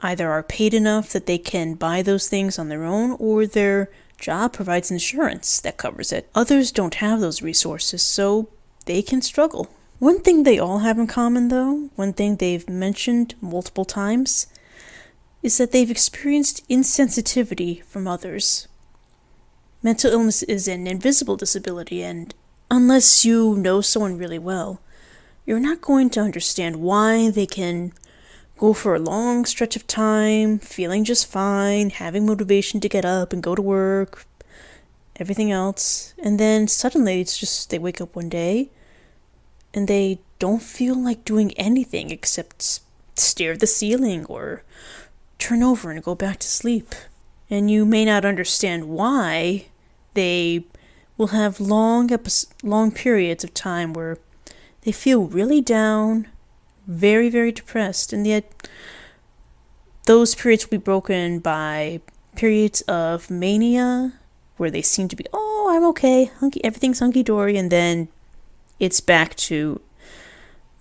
either are paid enough that they can buy those things on their own, or their job provides insurance that covers it. Others don't have those resources, so they can struggle. One thing they all have in common, though, one thing they've mentioned multiple times, is that they've experienced insensitivity from others. Mental illness is an invisible disability, and unless you know someone really well, you're not going to understand why they can go for a long stretch of time, feeling just fine, having motivation to get up and go to work, everything else, and then suddenly it's just they wake up one day and they don't feel like doing anything except stare at the ceiling or turn over and go back to sleep. And you may not understand why they will have long periods of time where they feel really down, very, very depressed, and yet those periods will be broken by periods of mania where they seem to be, oh, I'm okay, everything's hunky-dory, and then it's back to,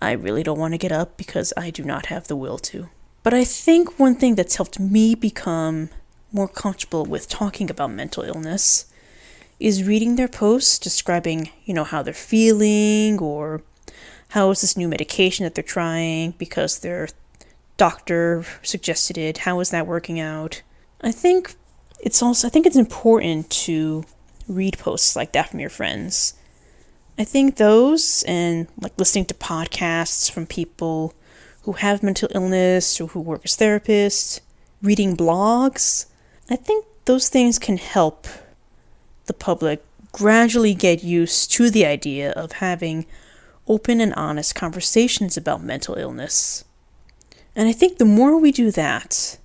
I really don't want to get up because I do not have the will to. But I think one thing that's helped me become more comfortable with talking about mental illness is reading their posts describing, how they're feeling, or how is this new medication that they're trying because their doctor suggested it, how is that working out. I think it's important to read posts like that from your friends. I think those, and like listening to podcasts from people who have mental illness or who work as therapists, reading blogs, I think those things can help the public gradually get used to the idea of having open and honest conversations about mental illness. And I think the more we do that,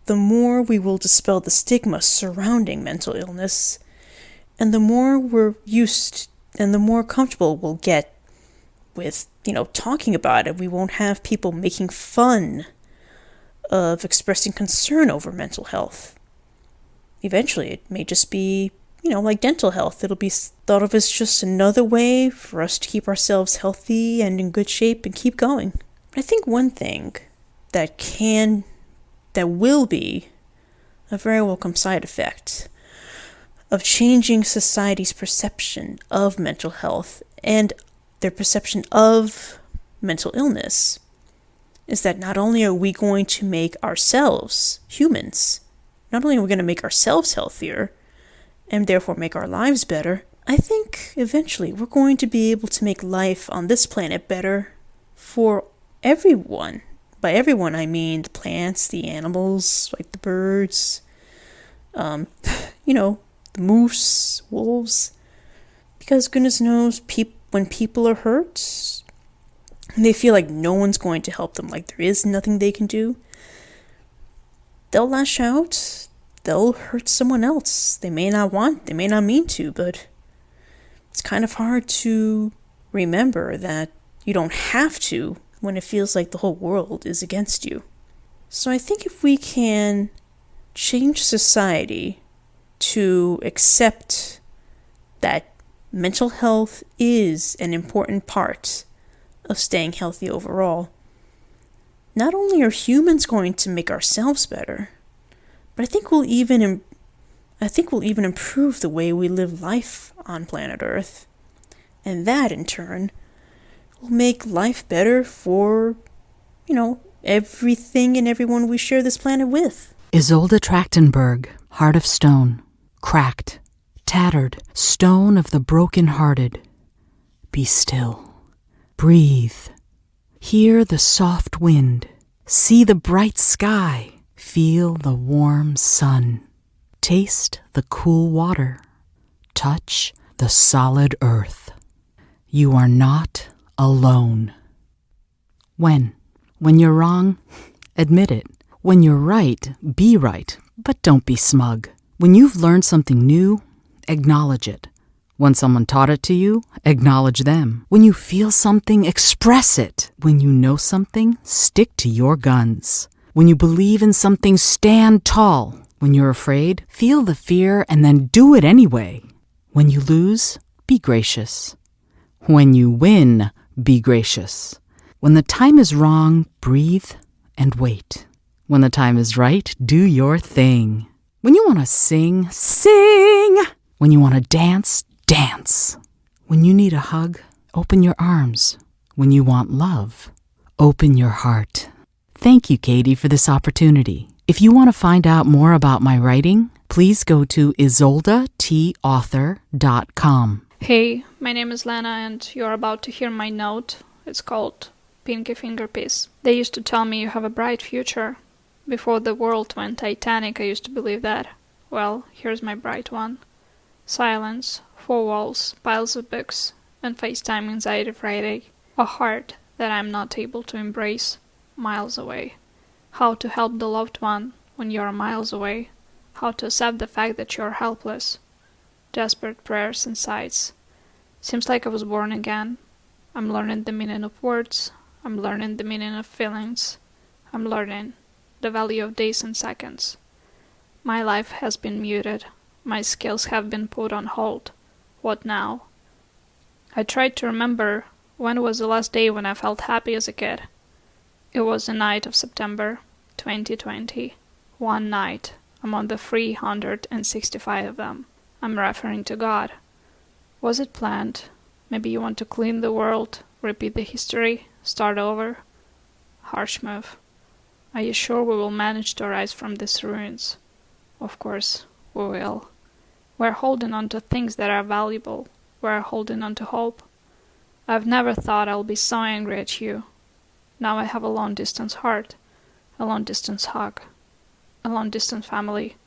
the more we will dispel the stigma surrounding mental illness, and the more we're used and the more comfortable we'll get with, talking about it. We won't have people making fun of expressing concern over mental health. Eventually, it may just be, like dental health. It'll be thought of as just another way for us to keep ourselves healthy and in good shape and keep going. I think one thing that will be a very welcome side effect of changing society's perception of mental health and their perception of mental illness is that not only are we going to make ourselves humans, not only are we going to make ourselves healthier and therefore make our lives better, I think eventually we're going to be able to make life on this planet better for everyone. By everyone, I mean the plants, the animals, like the birds, the moose, wolves. Because goodness knows, when people are hurt, they feel like no one's going to help them, like there is nothing they can do, they'll lash out, they'll hurt someone else. They may not mean to, but it's kind of hard to remember that you don't have to when it feels like the whole world is against you. So I think if we can change society to accept that mental health is an important part of staying healthy overall, not only are humans going to make ourselves better, but I think we'll even improve the way we live life on planet Earth. And that, in turn, will make life better for, everything and everyone we share this planet with. Izolda Trachtenberg, heart of stone, cracked, tattered, stone of the broken-hearted. Be still. Breathe. Hear the soft wind. See the bright sky. Feel the warm sun. Taste the cool water. Touch the solid earth. You are not alone. When you're wrong, admit it. When you're right, be right, but don't be smug. When you've learned something new, acknowledge it. When someone taught it to you, acknowledge them. When you feel something, express it. When you know something, stick to your guns. When you believe in something, stand tall. When you're afraid, feel the fear and then do it anyway. When you lose, be gracious. When you win, be gracious. When the time is wrong, breathe and wait. When the time is right, do your thing. When you want to sing, sing. When you want to dance, dance. When you need a hug, open your arms. When you want love, open your heart. Thank you, Katie, for this opportunity. If you want to find out more about my writing, please go to izoldatauthor.com. Hey, my name is Lena and you're about to hear my note. It's called Pinky Finger Piece. They used to tell me you have a bright future. Before the world went Titanic, I used to believe that. Well, here's my bright one. Silence, 4 walls, piles of books, and FaceTime Anxiety Friday. A heart that I'm not able to embrace, miles away. How to help the loved one when you're miles away. How to accept the fact that you're helpless. Desperate prayers and sighs. Seems like I was born again. I'm learning the meaning of words. I'm learning the meaning of feelings. I'm learning the value of days and seconds. My life has been muted. My skills have been put on hold. What now? I tried to remember when was the last day when I felt happy as a kid. It was the night of September 2020. One night among the 365 of them. I'm referring to God. Was it planned? Maybe you want to clean the world, repeat the history, start over? Harsh move. Are you sure we will manage to rise from these ruins? Of course, we will. We're holding on to things that are valuable. We're holding on to hope. I've never thought I'll be so angry at you. Now I have a long-distance heart, a long-distance hug, a long-distance family.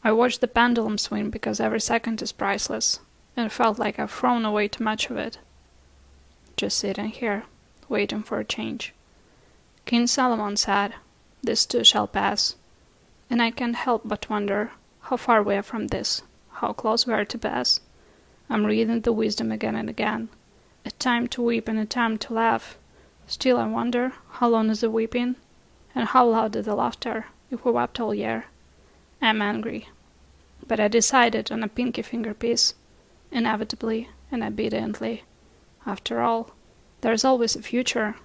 I watched the pendulum swing because every second is priceless, and felt like I've thrown away too much of it. Just sitting here, waiting for a change. King Solomon said, "This too shall pass." And I can't help but wonder how far we are from this, how close we are to pass. I'm reading the wisdom again and again. A time to weep and a time to laugh. Still I wonder, how long is the weeping? And how loud is the laughter, if we wept all year? I'm angry. But I decided on a pinky finger piece. Inevitably and obediently. After all, there's always a future,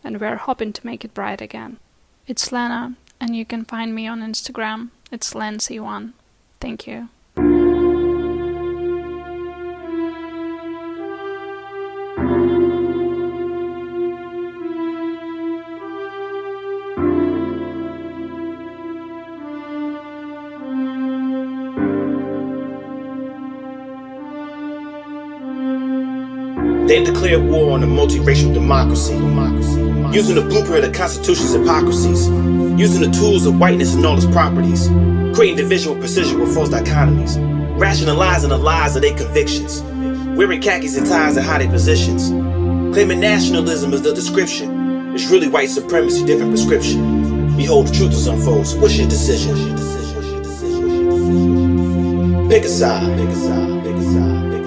and we're hoping to make it bright again. It's Lena, and you can find me on Instagram. It's Lency1. Thank you. They've declared war on a multiracial democracy, using the blueprint of the Constitution's hypocrisies, using the tools of whiteness and all its properties, creating division with precision with false dichotomies, rationalizing the lies of their convictions, wearing khakis and ties and hiding positions, claiming nationalism is the description. It's really white supremacy, different prescription. Behold, the truth is unfold, so what's your decision? Pick a side.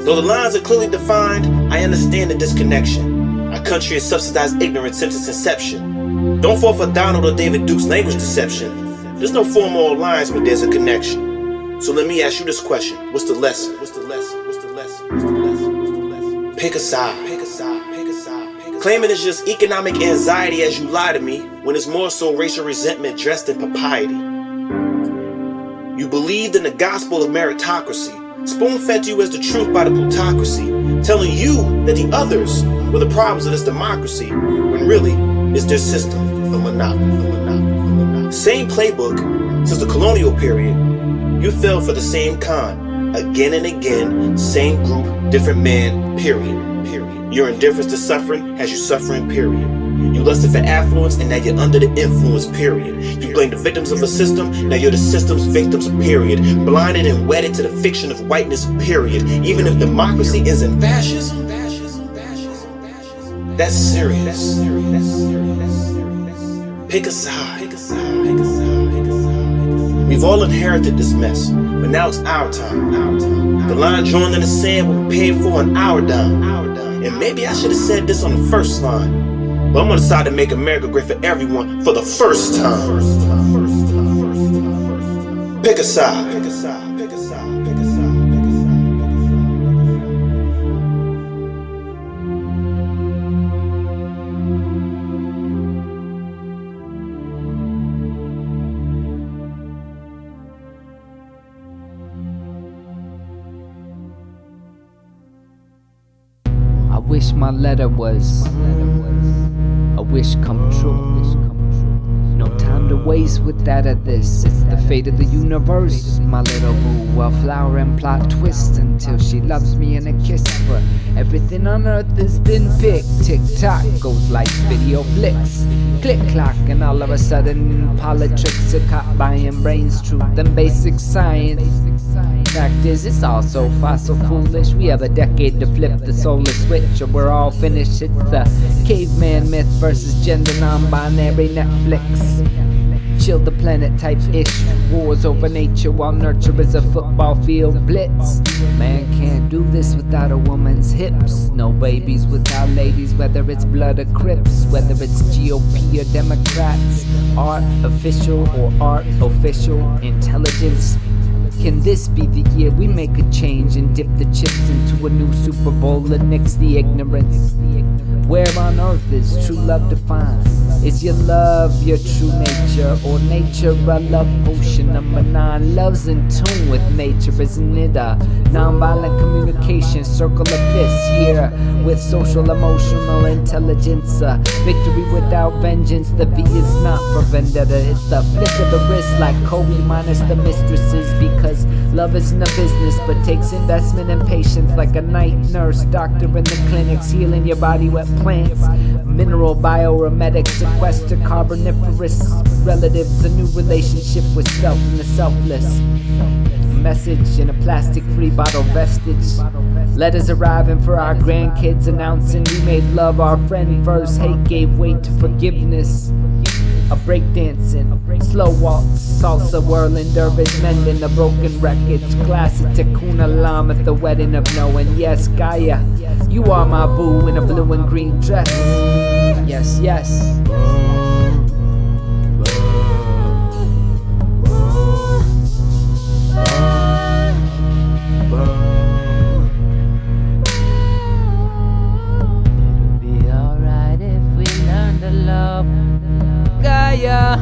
Though the lines are clearly defined, I understand the disconnection. Our country has subsidized ignorance since its inception. Don't fall for Donald or David Duke's language deception. There's no formal alliance, but there's a connection. So let me ask you this question. What's the lesson? Pick a side. Claiming it's just economic anxiety as you lie to me, when it's more so racial resentment dressed in propriety. You believed in the gospel of meritocracy, spoon-fed to you as the truth by the plutocracy, telling you that the others were the problems of this democracy, when really, it's their system, a monopoly. Same playbook since the colonial period. You fell for the same con, again and again, same group, different man, period. Your indifference to suffering has you suffering, period. You lusted for affluence, and now you're under the influence, period. You blame the victims of a system, now you're the system's victims, period. Blinded and wedded to the fiction of whiteness, period. Even if democracy isn't fascism, that's serious. Pick a side. We've all inherited this mess, but now it's our time. The line drawn in the sand will be paid for an hour down. And maybe I should have said this on the first line, but I'm gonna decide to make America great for everyone for the first time. Pick a side. I wish my letter was a wish come true. to waste with that or this. It's the fate of the universe, my little boo. A flower and plot twist until she loves me in a kiss. But everything on earth has been picked. Tick-tock goes like video flicks. Click-clock, and all of a sudden politics are caught buying brains, truth and basic science. Fact is, it's all so far so foolish. We have a decade to flip the solar switch, or we're all finished. It's the caveman myth versus gender non-binary Netflix. Chill the planet type ish. Wars over nature while nurture is a football field blitz. Man can't do this without a woman's hips. No babies without ladies, whether it's blood or Crips, whether it's GOP or Democrats. Art official or art official intelligence. Can this be the year we make a change and dip the chips into a new Super Bowl and nix the ignorance? Where on earth is true love defined? Is your love your true nature, or nature a love potion? Number 9, love's in tune with nature, isn't it? A nonviolent communication, circle of bliss here with social emotional intelligence. Victory without vengeance, the V is not for vendetta. It's the flick of the wrist like Kobe minus the mistresses, because love isn't a business but takes investment and patience, like a night nurse, doctor in the clinics, healing your body with plants. Mineral bioremetic, sequester carboniferous relatives, a new relationship with self and the selfless. Message in a plastic-free bottle vestige. Letters arriving for our grandkids announcing we made love our friend first. Hate gave way to forgiveness. A breakdancing, slow waltz, salsa whirling, dervish mending the broken records. Classic Tikkun Olam at the wedding of knowing. Yes, Gaia, you are my boo in a blue and green dress. Yes, yes. It'll be alright if we learn to love Gaia.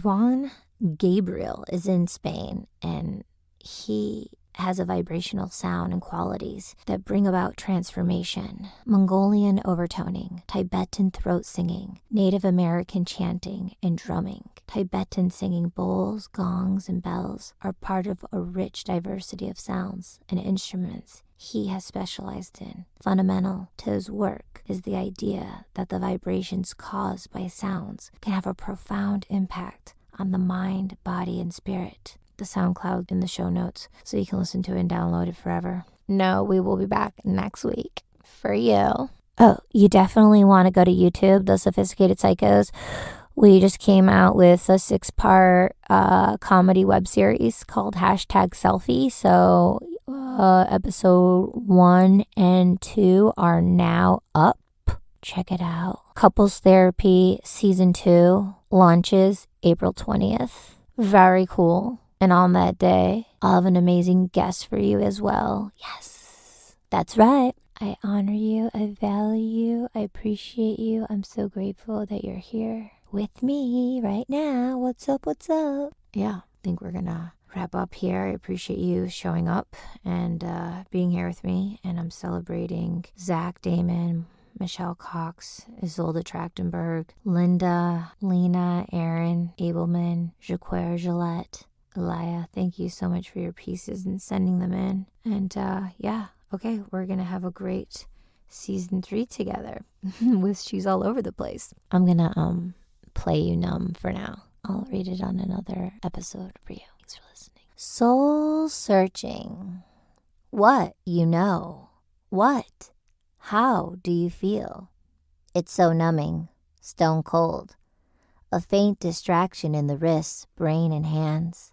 Juan Gabriel is in Spain, and he has a vibrational sound and qualities that bring about transformation. Mongolian overtoning, Tibetan throat singing, Native American chanting and drumming, Tibetan singing bowls, gongs, and bells are part of a rich diversity of sounds and instruments he has specialized in. Fundamental to his work is the idea that the vibrations caused by sounds can have a profound impact on the mind, body, and spirit. The SoundCloud in the show notes so you can listen to it and download it forever. No, we will be back next week for you. Oh, you definitely want to go to YouTube, The Sophisticated Psychos. We just came out with a 6-part comedy web series called #Selfie. So episode 1 and 2 are now up. Check it out. Couples Therapy Season 2 launches April 20th. Very cool. And on that day, I'll have an amazing guest for you as well. Yes, that's right. I honor you. I value you. I appreciate you. I'm so grateful that you're here with me right now. What's up? What's up? Yeah, I think we're going to wrap up here. I appreciate you showing up and being here with me. And I'm celebrating Zach, Damon, Michelle Cox, Izolda Trachtenberg, Linda, Lena, Aaron, Ableman, Jaquair, Gillette, Elia. Thank you so much for your pieces and sending them in. And yeah, okay, we're going to have a great season 3 together with She's All Over the Place. I'm going to play you Numb for now. I'll read it on another episode for you. Thanks for listening. Soul searching. What you know? What? How do you feel? It's so numbing, stone cold. A faint distraction in the wrists, brain, and hands.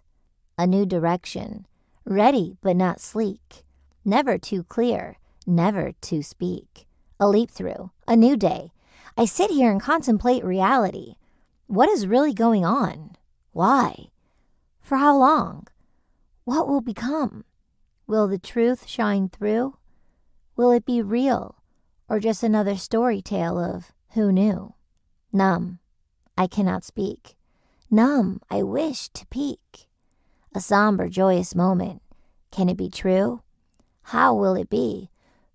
A new direction, ready but not sleek. Never too clear, never to speak. A leap through, a new day. I sit here and contemplate reality. What is really going on? Why? For how long? What will become? Will the truth shine through? Will it be real? Or just another story tale of who knew? Numb, I cannot speak. Numb, I wish to peek. A somber, joyous moment. Can it be true? How will it be?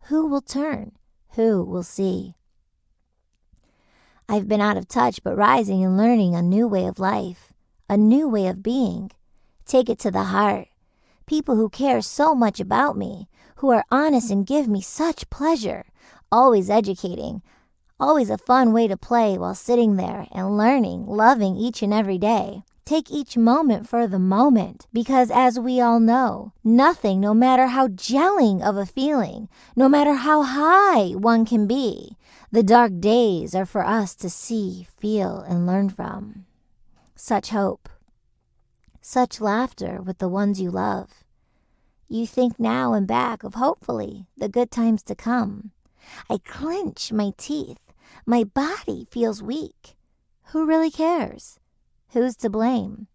Who will turn? Who will see? I've been out of touch, but rising and learning a new way of life, a new way of being. Take it to the heart. People who care so much about me, who are honest and give me such pleasure. Always educating, always a fun way to play while sitting there and learning, loving each and every day. Take each moment for the moment, because as we all know, nothing, no matter how gelling of a feeling, no matter how high one can be, the dark days are for us to see, feel, and learn from. Such hope, such laughter with the ones you love. You think now and back of hopefully the good times to come. I clench my teeth. My body feels weak. Who really cares? Who's to blame?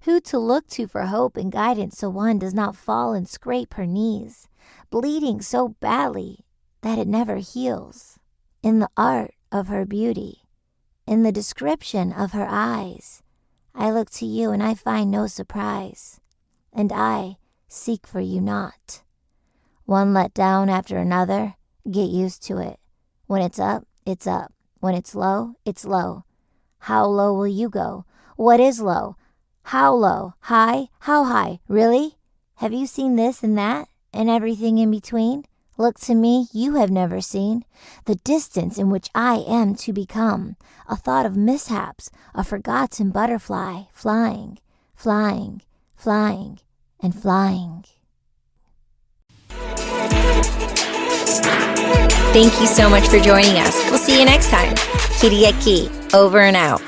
Who to look to for hope and guidance so one does not fall and scrape her knees, bleeding so badly that it never heals? In the art of her beauty, in the description of her eyes, I look to you and I find no surprise, and I seek for you not. One let down after another, get used to it. When it's up, it's up. When it's low, it's low. How low will you go? What is low? How low? High? How high? Really? Have you seen this and that and everything in between? Look to me, you have never seen the distance in which I am to become. A thought of mishaps, a forgotten butterfly, flying, flying, flying, and flying. Thank you so much for joining us. We'll see you next time. Kiriaki, over and out.